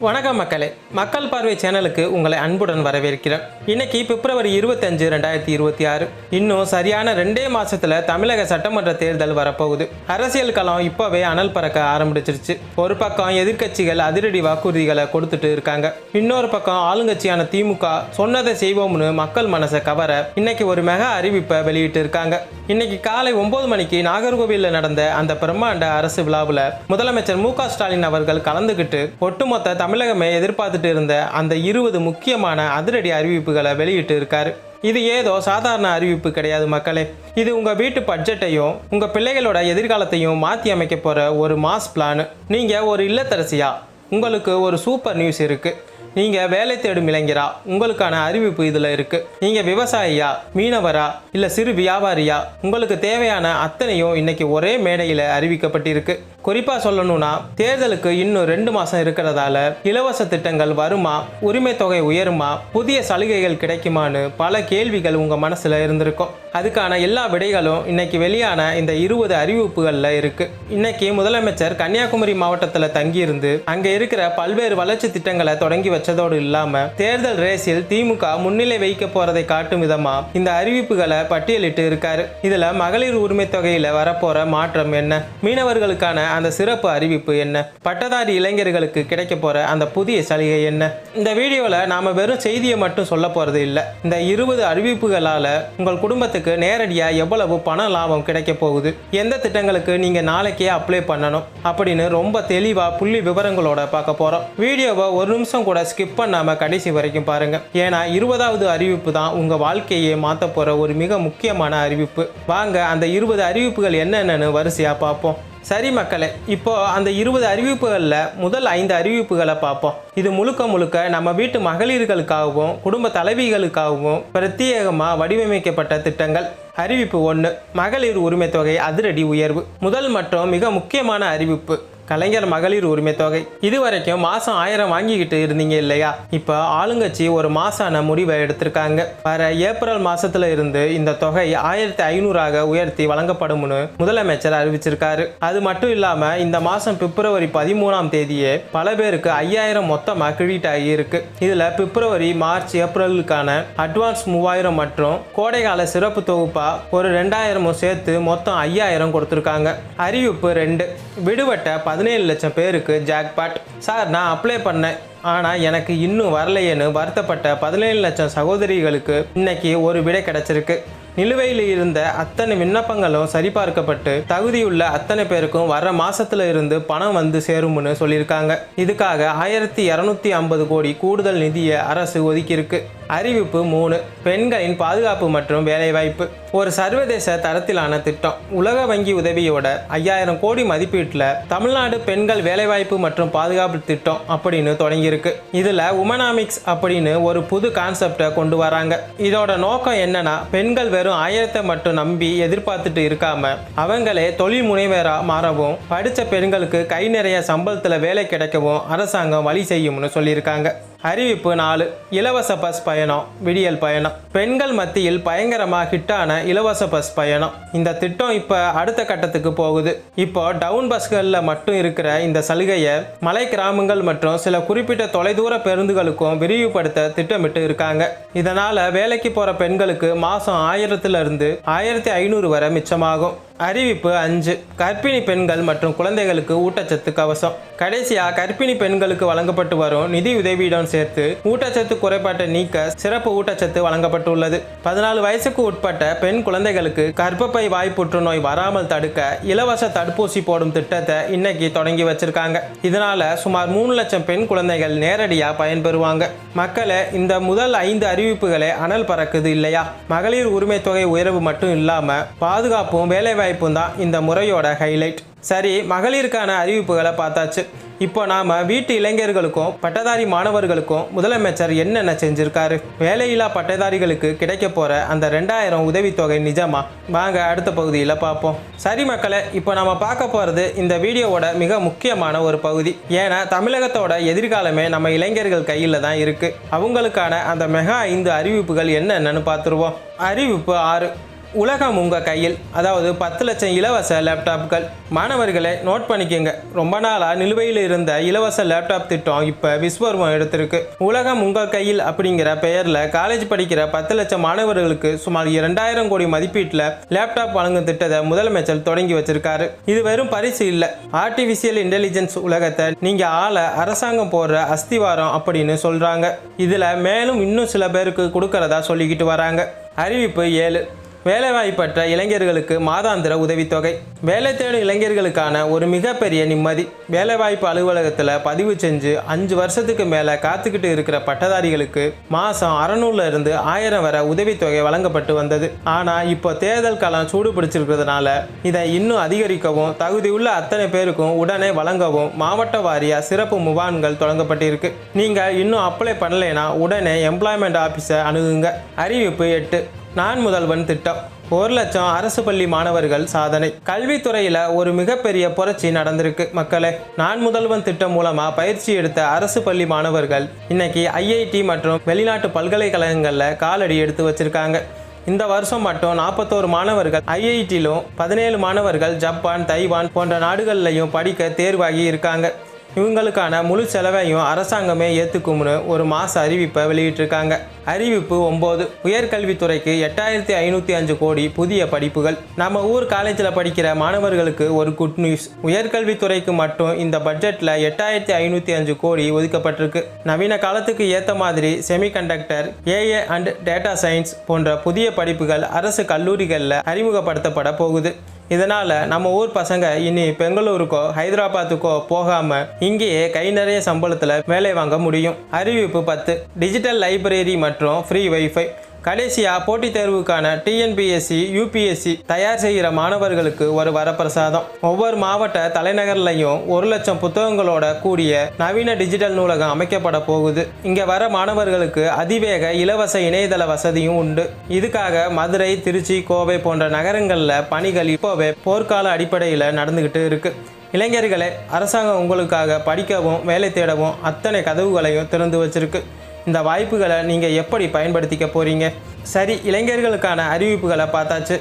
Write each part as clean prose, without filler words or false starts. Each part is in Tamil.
வணக்கம் மக்களே, மக்கள் பார்வை சேனலுக்கு உங்களை அன்புடன் வரவேற்கிறேன். இன்னைக்கு பிப்ரவரி 25, 2026. இன்னும் சரியான 2 மாசத்துல தமிழக சட்டமன்ற தேர்தல் வரப்போகுது. அரசியல் களம் இப்பவே அனல் பறக்க ஆரம்பிச்சிருச்சு. ஒரு பக்கம் எதிர்க்கட்சிகள் அதிரடி வாக்குறுதிகளை கொடுத்துட்டு இருக்காங்க. இன்னொரு பக்கம் ஆளுங்கட்சியான திமுக சொன்னதை செய்வோம்னு மக்கள் மனசை கவர இன்னைக்கு ஒரு மெகா அறிவிப்பை வெளியிட்டு இருக்காங்க. இன்னைக்கு காலை 9 மணிக்கு நாகர்கோவிலில் நடந்த அந்த பிரம்மாண்ட அரசு விழாவில் முதலமைச்சர் மு.க. ஸ்டாலின் அவர்கள் கலந்துகிட்டு ஒட்டுமொத்த தமிழகமே எதிர்பார்த்துட்டு இருந்த அந்த 20 முக்கியமான அதிரடி அறிவிப்புகளை வெளியிட்டு இருக்காரு. இது ஏதோ சாதாரண அறிவிப்பு கிடையாது மக்களே. இது உங்க வீட்டு பட்ஜெட்டையும் உங்க பிள்ளைகளோட எதிர்காலத்தையும் மாற்றி அமைக்க போற ஒரு மாஸ் பிளான். நீங்க ஒரு இல்லத்தரசியா, உங்களுக்கு ஒரு சூப்பர் நியூஸ் இருக்கு. நீங்க வேலை தேடும் இளைஞரா, உங்களுக்கான அறிவிப்பு இதுல இருக்கு. நீங்க விவசாயியா, மீனவரா, இல்ல சிறு வியாபாரியா, உங்களுக்கு தேவையான அத்தனையும் இன்னைக்கு ஒரே மேடையில அறிவிக்கப்பட்டிருக்கு. குறிப்பா சொல்லணும்னா, தேர்தலுக்கு இன்னும் 2 மாசம் இருக்கிறதால இலவச திட்டங்கள் வருமா, உரிமை தொகை உயருமா, புதிய சலுகைகள் கிடைக்குமான்னு பல கேள்விகள் உங்க மனசுல இருந்திருக்கும். அதுக்கான எல்லா விடைகளும் இன்னைக்கு வெளியான இந்த 20 அறிவிப்புகள்ல இருக்கு. இன்னைக்கு முதலமைச்சர் கன்னியாகுமரி மாவட்டத்துல தங்கியிருந்து அங்க இருக்கிற பல்வேறு வளர்ச்சி திட்டங்களை தொடங்கி வச்சதோடு இல்லாம தேர்தல் ரேஸில் திமுக முன்னிலை வைக்க போறதை காட்டும் விதமா இந்த அறிவிப்புகளை பட்டியலிட்டு இருக்காரு. இதுல மகளிர் உரிமை தொகையில வரப்போற மாற்றம் என்ன, மீனவர்களுக்கான அந்த சிறப்பு அறிவிப்பு என்ன, பட்டதாரி இளைஞர்களுக்கு கிடைக்க போற அந்த புதிய சலுகை என்ன. இந்த வீடியோல நாம வெறும் செய்தியை மட்டும் சொல்ல போறது இல்ல. இந்த 20 அறிவிப்புகளால உங்கள் குடும்பத்துக்கு நேரடியா எவ்வளவு பண லாபம் கிடைக்க போகுது, எந்த திட்டங்களுக்கு நீங்க நாளைக்கே அப்ளை பண்ணணும் அப்படின்னு ரொம்ப தெளிவா புள்ளி விவரங்களோட பார்க்க போறோம். வீடியோவை ஒரு நிமிஷம் கூட ஸ்கிப் பண்ணாம கடைசி வரைக்கும் பாருங்க. ஏன்னா 20வது அறிவிப்பு தான் உங்க வாழ்க்கையை மாத்த போற ஒரு மிக முக்கியமான அறிவிப்பு. வாங்க அந்த 20 அறிவிப்புகள் என்னென்னு வரிசையா பார்ப்போம். சரி மக்களே, இப்போ அந்த 20 அறிவிப்புகளில் முதல் 5 அறிவிப்புகளை பார்ப்போம். இது முழுக்க நம்ம வீட்டு மகளிர்களுக்காகவும் குடும்ப தலைவிகளுக்காகவும் பிரத்யேகமாக வடிவமைக்கப்பட்ட திட்டங்கள். அறிவிப்பு 1, மகளிர் உரிமை தொகை அதிரடி உயர்வு. முதல் மற்றும் மிக முக்கியமான அறிவிப்பு, கலைஞர் மகளிர் உரிமை தொகை. இதுவரைக்கும் மாசம் 1000 வாங்கிக்கிட்டு இருந்தீங்க இல்லையா? இப்போ ஆளுங்கட்சி ஒரு மாசான முடிவை எடுத்திருக்காங்க. வர ஏப்ரல் மாசத்துல இருந்து இந்த தொகை 1500 உயர்த்தி வழங்கப்படும்னு முதலமைச்சர் அறிவிச்சிருக்காரு. அது மட்டும் இல்லாம இந்த மாசம் பிப்ரவரி 13ஆம் தேதியே பல பேருக்கு 5000 மொத்தமா கிரெடிட் ஆகி இருக்கு. இதுல பிப்ரவரி, மார்ச், ஏப்ரலுக்கான அட்வான்ஸ் 3000 மற்றும் கோடைகால சிறப்பு தொகுப்பா ஒரு 2000 சேர்த்து மொத்தம் 5000 கொடுத்திருக்காங்க. அறிவிப்பு 2, விடுபட்ட 17 லட்சம் பேருக்கு ஜாக்பாட். சார், நான் அப்ளை பண்ணேன், ஆனால் எனக்கு இன்னும் வரலையேன்னு வருத்தப்பட்ட 17 லட்சம் சகோதரிகளுக்கு இன்னைக்கு ஒரு விடை கிடைச்சிருக்கு. நிலுவையில் இருந்த அத்தனை விண்ணப்பங்களும் சரிபார்க்கப்பட்டு தகுதியுள்ள அத்தனை பேருக்கும் வர மாசத்துல இருந்து பணம் வந்து சேரும்னு சொல்லியிருக்காங்க. இதுக்காக 1250 கோடி கூடுதல் நிதியை அரசு ஒதுக்கியிருக்கு. அறிவிப்பு 3, பெண்களின் பாதுகாப்பு மற்றும் வேலைவாய்ப்பு. ஒரு சர்வதேச தரத்திலான திட்டம். உலக வங்கி உதவியோட 5000 கோடி மதிப்பீட்டில் தமிழ்நாடு பெண்கள் வேலைவாய்ப்பு மற்றும் பாதுகாப்பு திட்டம் அப்படின்னு தொடங்கியிருக்கு. இதுல உமனாமிக்ஸ் அப்படின்னு ஒரு புது கான்செப்டை கொண்டு வராங்க. இதோட நோக்கம் என்னன்னா, பெண்கள் வெறும் 1000 மட்டும் நம்பி எதிர்பார்த்துட்டு இருக்காம அவங்களே தொழில் முனைவரா மாறவும், படிச்ச பெண்களுக்கு கை நிறைய சம்பளத்துல வேலை கிடைக்கவும் அரசாங்கம் வழி செய்யும்னு சொல்லியிருக்காங்க. அறிவிப்பு 4, இலவச பஸ் பயணம், விடியல் பயணம். பெண்கள் மத்தியில் பயங்கரமாக ஹிட்டான இலவச பஸ் பயணம். இந்த திட்டம் இப்போ அடுத்த கட்டத்துக்கு போகுது. இப்போ டவுன் பஸ்களில் மட்டும் இருக்கிற இந்த சலுகையை மலை கிராமங்கள் மற்றும் சில குறிப்பிட்ட தொலைதூர பேருந்துகளுக்கும் விரிவுபடுத்த திட்டமிட்டு இருக்காங்க. இதனால வேலைக்கு போற பெண்களுக்கு மாசம் 1000 1500 வரை மிச்சமாகும். அறிவிப்பு 5, கர்ப்பிணி பெண்கள் மற்றும் குழந்தைகளுக்கு ஊட்டச்சத்து கவசம். கடைசியா கர்ப்பிணி பெண்களுக்கு வழங்கப்பட்டு வரும் நிதி உதவியுடன் சேர்த்து ஊட்டச்சத்து குறைபாட்டை நீக்க சிறப்பு ஊட்டச்சத்து வழங்கப்பட்டுள்ளது. 14 வயசுக்கு உட்பட்ட பெண் குழந்தைகளுக்கு கர்ப்பப்பை வாய் புற்றுநோய் வராமல் தடுக்க இலவச தடுப்பூசி போடும் திட்டத்தை இன்னைக்கு தொடங்கி வச்சிருக்காங்க. இதனால சுமார் 3 லட்சம் பெண் குழந்தைகள் நேரடியா பயன்பெறுவாங்க. மக்களே, இந்த முதல் 5 அறிவிப்புகளே அனல் பறக்குது இல்லையா? மகளிர் உரிமை தொகை உயர்வு மட்டும் இல்லாம பாதுகாப்பும் வேலைவாய்ப்பும் தான் இந்த முறையோட ஹைலைட். சரி, மகளிருக்கான அறிவிப்புகளை பார்த்தாச்சு. இப்போ நாம வீட்டு இளைஞர்களுக்கும் பட்டதாரி மாணவர்களுக்கும் முதலமைச்சர் என்னென்ன செஞ்சிருக்காரு, வேலையில்லா பட்டதாரிகளுக்கு கிடைக்க போற அந்த 2000 உதவித்தொகை நிஜமா? வாங்க அடுத்த பகுதியில் பார்ப்போம். சரி மக்களே, இப்போ நம்ம பார்க்க போறது இந்த வீடியோவோட மிக முக்கியமான ஒரு பகுதி. ஏன்னா தமிழகத்தோட எதிர்காலமே நம்ம இளைஞர்கள் கையில தான் இருக்கு. அவங்களுக்கான அந்த மெகா 5 அறிவிப்புகள் என்னென்னு பார்த்துருவோம். அறிவிப்பு 6, உலகம் உங்கள் கையில், அதாவது 10 லட்சம் இலவச லேப்டாப்கள். மாணவர்களை நோட் பண்ணிக்கோங்க, ரொம்ப நாளாக நிலுவையில் இருந்த இலவச லேப்டாப் திட்டம் இப்போ விஸ்வரூபம் எடுத்திருக்கு. உலகம் உங்கள் கையில் அப்படிங்கிற பெயரில் காலேஜ் படிக்கிற 10 லட்சம் மாணவர்களுக்கு சுமார் 2000 கோடி மதிப்பீட்டில் லேப்டாப் வழங்கும் திட்டத்தை முதலமைச்சர் தொடங்கி வச்சிருக்காரு. இது வெறும் பரிசு இல்லை, ஆர்டிஃபிஷியல் இன்டெலிஜென்ஸ் உலகத்தை நீங்கள் ஆள அரசாங்கம் போடுற அஸ்திவாரம் அப்படின்னு சொல்கிறாங்க. இதில் மேலும் இன்னும் சில பேருக்கு கொடுக்கறதா சொல்லிக்கிட்டு வராங்க. அறிவிப்பு 7. வேலைவாய்ப்பற்ற இளைஞர்களுக்கு மாதாந்திர உதவித்தொகை. வேலை தேடும் இளைஞர்களுக்கான ஒரு மிகப்பெரிய நிம்மதி. வேலைவாய்ப்பு அலுவலகத்தில் பதிவு செஞ்சு 5 வருஷத்துக்கு மேலே காத்துக்கிட்டு இருக்கிற பட்டதாரிகளுக்கு மாதம் 600 இருந்து 1000 வரை உதவித்தொகை வழங்கப்பட்டு வந்தது. ஆனால் இப்போ தேர்தல் காலம் சூடு பிடிச்சிருக்கிறதுனால இதை இன்னும் அதிகரிக்கவும் தகுதியுள்ள அத்தனை பேருக்கும் உடனே வழங்கவும் மாவட்ட வாரியாக சிறப்பு முகாம்கள் தொடங்கப்பட்டிருக்கு. நீங்கள் இன்னும் அப்ளை பண்ணலைன்னா உடனே எம்ப்ளாய்மெண்ட் ஆஃபீஸை அணுகுங்க. அறிவிப்பு 8. நான் முதல்வன் திட்டம். 1 லட்சம் அரசு பள்ளி மாணவர்கள் சாதனை. கல்வித்துறையில் ஒரு மிகப்பெரிய புரட்சி நடந்திருக்கு மக்களே. நான் முதல்வன் திட்டம் மூலமாக பயிற்சி எடுத்த அரசு பள்ளி மாணவர்கள் இன்னைக்கு ஐஐடி மற்றும் வெளிநாட்டு பல்கலைக்கழகங்களில் காலடி எடுத்து வச்சிருக்காங்க. இந்த வருஷம் மட்டும் 41 மாணவர்கள் ஐஐடியிலும் 17 மாணவர்கள் ஜப்பான், தைவான் போன்ற நாடுகள்லையும் படிக்க தேர்வாகி இருக்காங்க. இவங்களுக்கான முழு செலவையும் அரசாங்கமே ஏற்றுக்கும்னு ஒரு மாத அறிவிப்பை வெளியிட்டிருக்காங்க. அறிவிப்பு 9. உயர்கல்வித்துறைக்கு 8505 கோடி புதிய படிப்புகள். நம்ம ஊர் காலேஜில் படிக்கிற மாணவர்களுக்கு ஒரு குட் நியூஸ். உயர்கல்வித்துறைக்கு மட்டும் இந்த பட்ஜெட்டில் 8505 கோடி ஒதுக்கப்பட்டிருக்கு. நவீன காலத்துக்கு ஏற்ற மாதிரி semiconductor, AI and data science போன்ற புதிய படிப்புகள் அரசு கல்லூரிகளில் அறிமுகப்படுத்தப்பட போகுது. இதனால் நம்ம ஊர் பசங்க இனி பெங்களூருக்கோ ஹைதராபாத்துக்கோ போகாமல் இங்கேயே கை நிறைய சம்பளத்தில் வேலை வாங்க முடியும். அறிவிப்பு 10. டிஜிட்டல் லைப்ரரி மற்றும் ஃப்ரீ வைஃபை. கடைசியாக போட்டித் தேர்வுக்கான டிஎன்பிஎஸ்சி, யூபிஎஸ்சி தயார் செய்கிற மாணவர்களுக்கு ஒரு வரப்பிரசாதம். ஒவ்வொரு மாவட்ட தலைநகர்லையும் 1 லட்சம் புத்தகங்களோட கூடிய நவீன டிஜிட்டல் நூலகம் அமைக்கப்பட போகுது. இங்கே வர மாணவர்களுக்கு அதிவேக இலவச இணையதள வசதியும் உண்டு. இதுக்காக மதுரை, திருச்சி, கோவை போன்ற நகரங்களில் பணிகள் இப்போவே போர்க்கால அடிப்படையில் நடந்துக்கிட்டு இருக்கு. இளைஞர்களே, அரசாங்கம் உங்களுக்காக படிக்கவும் வேலை தேடவும் அத்தனை கதவுகளையும் திறந்து வச்சிருக்கு. இந்த வாய்ப்புகளை நீங்கள் எப்படி பயன்படுத்திக்க போகிறீங்க? சரி, இளைஞர்களுக்கான அறிவிப்புகளை பார்த்தாச்சு.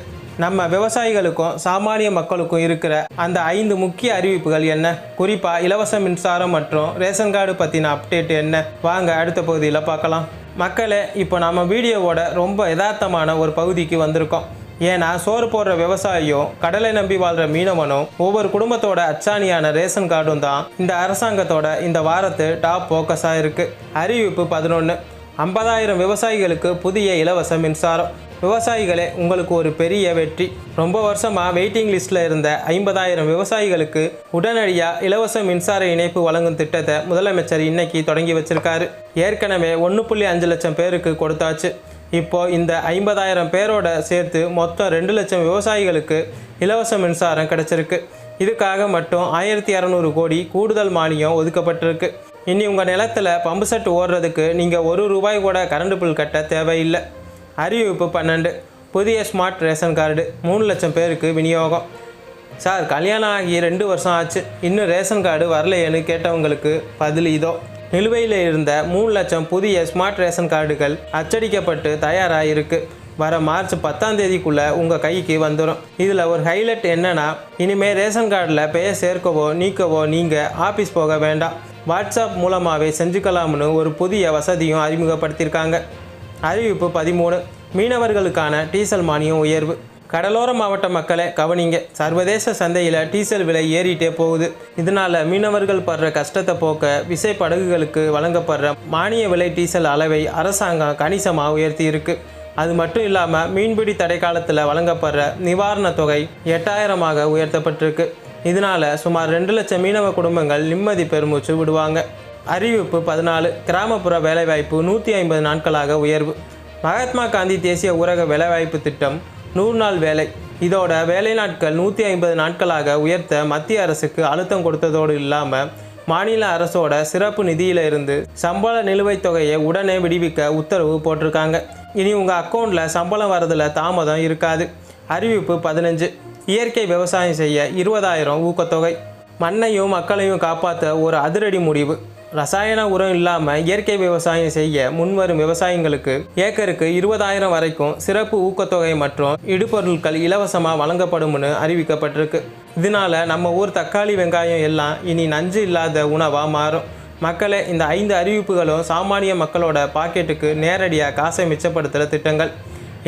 நம்ம விவசாயிகளுக்கும் சாமானிய மக்களுக்கும் இருக்கிற அந்த 5 முக்கிய அறிவிப்புகள் என்ன? குறிப்பாக இலவச மின்சாரம் மற்றும் ரேஷன் கார்டு பற்றின அப்டேட் என்ன? வாங்க அடுத்த பகுதியில் பார்க்கலாம். மக்களே, இப்போ நம்ம வீடியோவோட ரொம்ப யதார்த்தமான ஒரு பகுதிக்கு வந்திருக்கோம். ஏன்னா சோறு போடுற விவசாயியும் கடலை நம்பி வாழ்கிற மீனவனும் ஒவ்வொரு குடும்பத்தோட அச்சாணியான ரேஷன் கார்டும் தான் இந்த அரசாங்கத்தோட இந்த வாரத்து டாப் ஃபோக்கஸாக இருக்குது. அறிவிப்பு 11. 50,000 விவசாயிகளுக்கு புதிய இலவச மின்சாரம். விவசாயிகளே, உங்களுக்கு ஒரு பெரிய வெற்றி. ரொம்ப வருஷமாக வெயிட்டிங் லிஸ்ட்டில் இருந்த 50,000 விவசாயிகளுக்கு உடனடியாக இலவச மின்சார இணைப்பு வழங்கும் திட்டத்தை முதலமைச்சர் இன்னைக்கு தொடங்கி வச்சிருக்காரு. ஏற்கனவே 1.5 லட்சம் பேருக்கு கொடுத்தாச்சு. இப்போ இந்த 50,000 பேரோட சேர்த்து மொத்தம் 2 லட்சம் விவசாயிகளுக்கு இலவச மின்சாரம் கிடச்சிருக்கு. இதுக்காக மட்டும் 1200 கோடி கூடுதல் மானியம் ஒதுக்கப்பட்டிருக்கு. இனி உங்கள் நிலத்தில் பம்பு செட் ஓடுறதுக்கு நீங்கள் ₹1 கூட கரண்ட் பில் கட்ட தேவையில்லை. அறிவிப்பு 12. புதிய ஸ்மார்ட் ரேஷன் கார்டு 3 லட்சம் பேருக்கு விநியோகம். சார், கல்யாணம் ஆகி 2 வருஷம் ஆச்சு, இன்னும் ரேஷன் கார்டு வரலையேன்னு கேட்டவங்களுக்கு பதில் இதோ. நிலுவையில் இருந்த 3 லட்சம் புதிய ஸ்மார்ட் ரேஷன் கார்டுகள் அச்சடிக்கப்பட்டு தயாராக இருக்குது. வர மார்ச் 10ஆம் தேதிக்குள்ளே உங்கள் கைக்கு வந்துடும். இதில் ஒரு ஹைலைட் என்னென்னா, இனிமேல் ரேஷன் கார்டில் பெயர் சேர்க்கவோ நீக்கவோ நீங்கள் ஆஃபீஸ் போக வேண்டாம், வாட்ஸ்அப் மூலமாகவே செஞ்சுக்கலாம்னு ஒரு புதிய வசதியும் அறிமுகப்படுத்தியிருக்காங்க. அறிவிப்பு 13. மீனவர்களுக்கான டீசல் மானியம் உயர்வு. கடலோர மாவட்ட மக்களை கவனிங்க. சர்வதேச சந்தையில் டீசல் விலை ஏறிட்டே போகுது. இதனால் மீனவர்கள் படுற கஷ்டத்தை போக்க விசை படகுகளுக்கு வழங்கப்படுற மானிய விலை டீசல் அளவை அரசாங்கம் கணிசமாக உயர்த்தி இருக்கு. அது மட்டும் இல்லாமல் மீன்பிடி தடை காலத்தில் வழங்கப்படுற நிவாரணத் தொகை 8000ஆக உயர்த்தப்பட்டிருக்கு. இதனால் சுமார் 2 லட்சம் மீனவ குடும்பங்கள் நிம்மதி பெருமூச்சு விடுவாங்க. அறிவிப்பு 14. கிராமப்புற வேலைவாய்ப்பு 150 நாட்களாக உயர்வு. மகாத்மா காந்தி தேசிய ஊரக வேலைவாய்ப்பு திட்டம் 100 நாள் வேலை. இதோட வேலை நாட்கள் 150 நாட்களாக உயர்த்த மத்திய அரசுக்கு அழுத்தம் கொடுத்ததோடு இல்லாமல் மாநில அரசோட சிறப்பு நிதியில இருந்து சம்பள நிலுவைத் தொகையை உடனே விடுவிக்க உத்தரவு போட்டிருக்காங்க. இனி உங்கள் அக்கௌண்ட்டில் சம்பளம் வரதில் தாமதம் இருக்காது. அறிவிப்பு 15. இயற்கை விவசாயம் செய்ய 20,000 ஊக்கத்தொகை. மண்ணையும் மக்களையும் காப்பாற்ற ஒரு அதிரடி முடிவு. ரசாயன உரம் இல்லாமல் இயற்கை விவசாயம் செய்ய முன்வரும் விவசாயிகளுக்கு ஏக்கருக்கு 20,000 வரைக்கும் சிறப்பு ஊக்கத்தொகை மற்றும் இடுபொருட்கள் இலவசமாக வழங்கப்படும்னு அறிவிக்கப்பட்டிருக்கு. இதனால நம்ம ஊர் தக்காளி வெங்காயம் எல்லாம் இனி நஞ்சு இல்லாத உணவாக மாறும். மக்களே, இந்த 5 அறிவிப்புகளும் சாமானிய மக்களோட பாக்கெட்டுக்கு நேரடியாக காசை மிச்சப்படுத்துகிற திட்டங்கள்.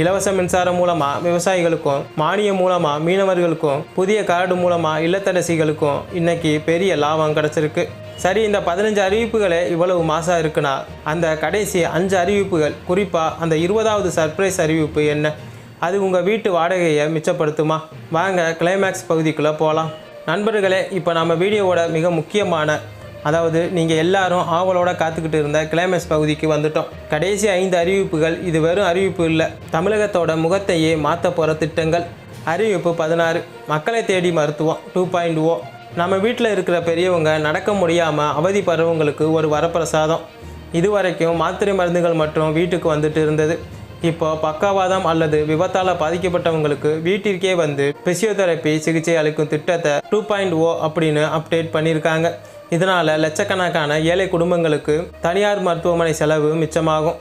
இலவச மின்சாரம் மூலமாக விவசாயிகளுக்கும், மானியம் மூலமாக மீனவர்களுக்கும், புதிய கார்டு மூலமாக இல்லத்தரசிகளுக்கும் இன்னைக்கு பெரிய லாபம் கிடச்சிருக்கு. சரி, இந்த 15 அறிவிப்புகளே இவ்வளவு மாசாக இருக்குன்னா அந்த கடைசி 5 அறிவிப்புகள், குறிப்பாக அந்த 20வது சர்ப்ரைஸ் அறிவிப்பு என்ன? அது உங்கள் வீட்டு வாடகையை மிச்சப்படுத்துமா? வாங்க கிளைமேக்ஸ் பகுதிக்குள்ளே போகலாம். நண்பர்களே, இப்போ நம்ம வீடியோவோட மிக முக்கியமான, அதாவது நீங்கள் எல்லாரும் ஆவலோட காத்துக்கிட்டு இருந்த கிளைமேக்ஸ் பகுதிக்கு வந்துட்டோம். கடைசி 5 அறிவிப்புகள் இது வெறும் அறிவிப்பு இல்லை, தமிழகத்தோட முகத்தையே மாற்ற போகிற திட்டங்கள். அறிவிப்பு 16, மக்களை தேடி மருத்துவம் 2.0. நம்ம வீட்டில் இருக்கிற பெரியவங்க நடக்க முடியாமல் அவதிப்படுறவங்களுக்கு ஒரு வரப்பிரசாதம். இதுவரைக்கும் மாத்திரை மருந்துகள் மற்றும் வீட்டுக்கு வந்துட்டு இருந்தது. இப்போ பக்கவாதம் அல்லது விபத்தால் பாதிக்கப்பட்டவங்களுக்கு வீட்டிற்கே வந்து பிசியோதெரப்பி சிகிச்சை அளிக்கும் திட்டத்தை 2.0 அப்படின்னு அப்டேட் பண்ணியிருக்காங்க. இதனால் லட்சக்கணக்கான ஏழை குடும்பங்களுக்கு தனியார் மருத்துவமனை செலவு மிச்சமாகும்.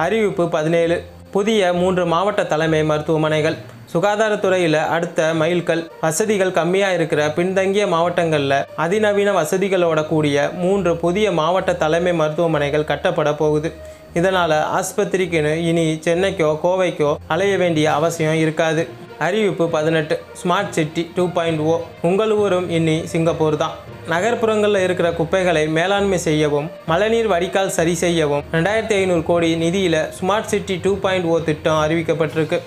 அறிவிப்பு 17, புதிய 3 மாவட்ட தலைமை மருத்துவமனைகள். சுகாதாரத்துறையில் அடுத்த மைல்கல். வசதிகள் கம்மியாக இருக்கிற பின்தங்கிய மாவட்டங்களில் அதிநவீன வசதிகளோட கூடிய 3 புதிய மாவட்ட தலைமை மருத்துவமனைகள் கட்டப்பட போகுது. இதனால் ஆஸ்பத்திரிக்குன்னு இனி சென்னைக்கோ கோவைக்கோ அலைய வேண்டிய அவசியம் இருக்காது. அறிவிப்பு 18, ஸ்மார்ட் சிட்டி 2.0. உங்கள் ஊரும் இனி சிங்கப்பூர் தான். நகர்ப்புறங்களில் இருக்கிற குப்பைகளை மேலாண்மை செய்யவும், மழைநீர் வடிகால் சரி செய்யவும் 2500 கோடி நிதியில் ஸ்மார்ட் சிட்டி 2.0 திட்டம் அறிவிக்கப்பட்டிருக்கு.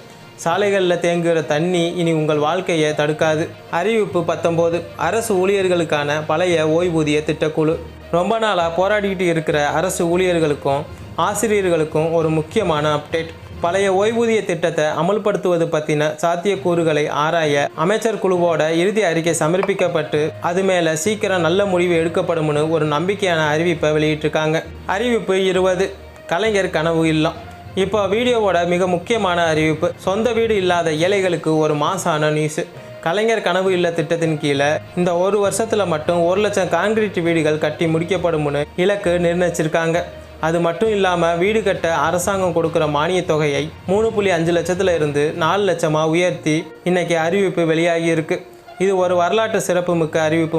சாலைகளில் தேங்குகிற தண்ணி இனி உங்கள் வாழ்க்கையை தடுக்காது. அறிவிப்பு 19, அரசு ஊழியர்களுக்கான பழைய ஓய்வூதிய திட்டக்குழு. ரொம்ப நாளாக போராடிக்கிட்டு இருக்கிற அரசு ஊழியர்களுக்கும் ஆசிரியர்களுக்கும் ஒரு முக்கியமான அப்டேட். பழைய ஓய்வூதிய திட்டத்தை அமல்படுத்துவது பற்றின சாத்தியக்கூறுகளை ஆராய அமைச்சர் குழுவோட இறுதி அறிக்கை சமர்ப்பிக்கப்பட்டு அது மேலே சீக்கிரம் நல்ல முடிவு எடுக்கப்படும்னு ஒரு நம்பிக்கையான அறிவிப்பை வெளியிட்டிருக்காங்க. அறிவிப்பு 20, கலைஞர் கனவு இல்லம். இப்போ வீடியோவோட மிக முக்கியமான அறிவிப்பு. சொந்த வீடு இல்லாத ஏழைகளுக்கு ஒரு மாசான நியூஸ். கலைஞர் கனவு இல்ல திட்டத்தின் கீழே இந்த ஒரு வருஷத்தில் மட்டும் 1 லட்சம் கான்கிரீட் வீடுகள் கட்டி முடிக்கப்படும்னு இலக்கு நிர்ணயிச்சிருக்காங்க. அது மட்டும் இல்லாமல் வீடு கட்ட அரசாங்கம் கொடுக்குற மானியத் தொகையை 3.5 லட்சத்தில் இருந்து 4 லட்சமாக உயர்த்தி இன்னைக்கு அறிவிப்பு வெளியாகி இருக்கு. இது ஒரு வரலாற்று சிறப்பு மிக்க அறிவிப்பு.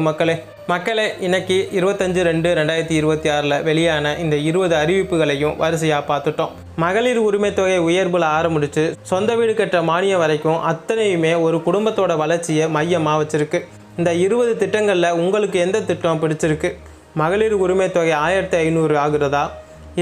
மக்களே, இன்னைக்கு 25/2/2026 வெளியான இந்த 20 அறிவிப்புகளையும் வரிசையாக பார்த்துட்டோம். மகளிர் உரிமை தொகை உயர்வில் ஆரம்பிச்சு சொந்த வீடு கட்ட மானியம் வரைக்கும் அத்தனையுமே ஒரு குடும்பத்தோட வளர்ச்சியை மையமாக வச்சிருக்கு. இந்த 20 திட்டங்களில் உங்களுக்கு எந்த திட்டம் பிடிச்சிருக்கு? மகளிர் உரிமை தொகை 1500 ஆகுறதா,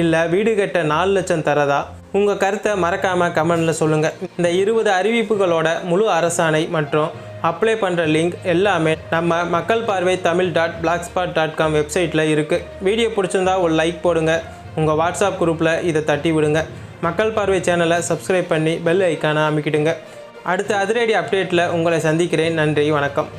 இல்லை வீடு கட்ட 4 லட்சம் தரதா? உங்கள் கருத்தை மறக்காமல் கமெண்டில் சொல்லுங்கள். இந்த 20 அறிவிப்புகளோட முழு அரசாணை மற்றும் அப்ளை பண்ணுற லிங்க் எல்லாமே நம்ம மக்கள் பார்வை tamil.blogspot.com வெப்சைட்டில் இருக்குது. வீடியோ பிடிச்சிருந்தா ஒரு லைக் போடுங்க. உங்கள் வாட்ஸ்அப் குரூப்பில் இதை தட்டி விடுங்க. மக்கள் பார்வை சேனலை சப்ஸ்கிரைப் பண்ணி பெல் ஐக்கானை அமைக்கிடுங்க. அடுத்த அதிரடி அப்டேட்டில் உங்களை சந்திக்கிறேன். நன்றி, வணக்கம்.